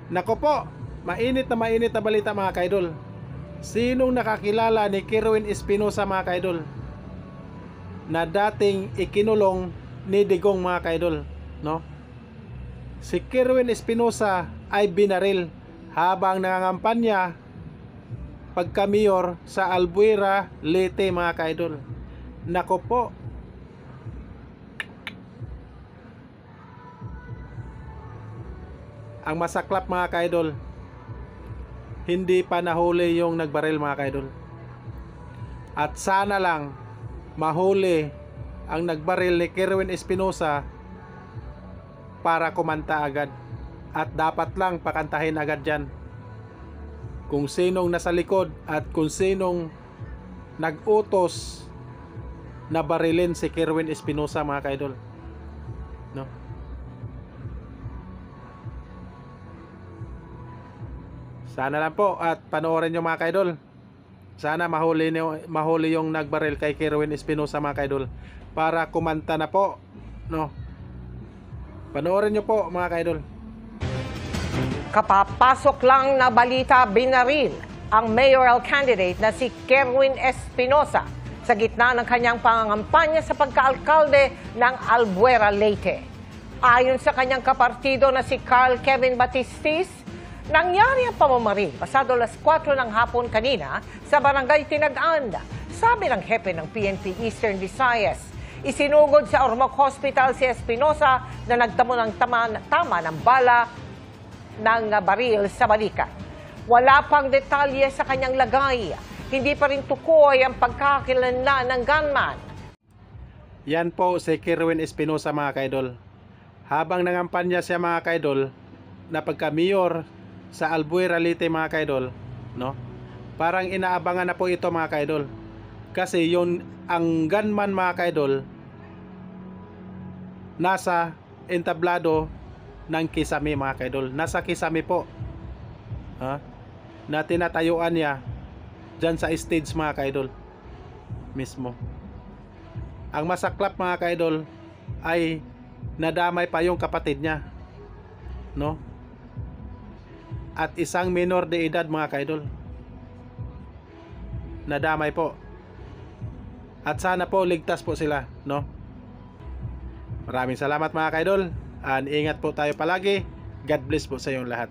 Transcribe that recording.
Nako po, mainit na balita mga kaidol. Sinong nakakilala ni Kerwin Espinosa mga kaidol, na dating ikinulong ni Digong mga kaidol, no? Si Kerwin Espinosa ay binaril habang nangangampanya pagka-mayor sa Albuera, Leyte mga kaidol. Nako po, ang masaklap mga kaidol, hindi pa nahuli yung nagbaril mga kaidol. At sana lang mahuli ang nagbaril ni Kerwin Espinosa para kumanta agad. At dapat lang pakantahin agad dyan kung sinong nasa likod at kung sinong nag-utos na barilin si Kerwin Espinosa mga kaidol, no? Sana lang po at panoorin nyo mga kaidol. Sana mahuli yung nagbaril kay Kerwin Espinosa mga kaidol para kumanta na po, no? Panoorin nyo po mga kaidol. Kapapasok lang na balita, binaril ang mayoral candidate na si Kerwin Espinosa sa gitna ng kanyang pangangampanya sa pagkaalkalde ng Albuera, Leyte. Ayon sa kanyang kapartido na si Carl Kevin Batistis, nangyari ang pamamaril pasado alas 4 ng hapon kanina sa barangay Tinagaan. Sabi ng hepe ng PNP Eastern Visayas, isinugod sa Ormoc Hospital si Espinosa na nagtamo ng tama ng bala ng baril sa balikat. Wala pang detalye sa kanyang lagay. Hindi pa rin tukoy ang pagkakakilanlan ng gunman. Yan po si Kerwin Espinosa mga kaidol. Habang nangampanya siya mga kaidol na pagka-mayor sa Albuera, Leyte mga kaidol, no? Parang inaabangan na po ito mga kaidol. Kasi yung ang gunman mga kaidol nasa entablado ng Kisame mga kaidol. Nasa Kisame po. Ha? Na tinatayuan niya dyan sa stage mga kaidol mismo. Ang masaklap mga kaidol ay nadamay pa yung kapatid niya, no? At isang minor de edad mga kaidol nadamay po. At sana po ligtas po sila, no? Maraming salamat mga kaidol. And ingat po tayo palagi. God bless po sa inyong lahat.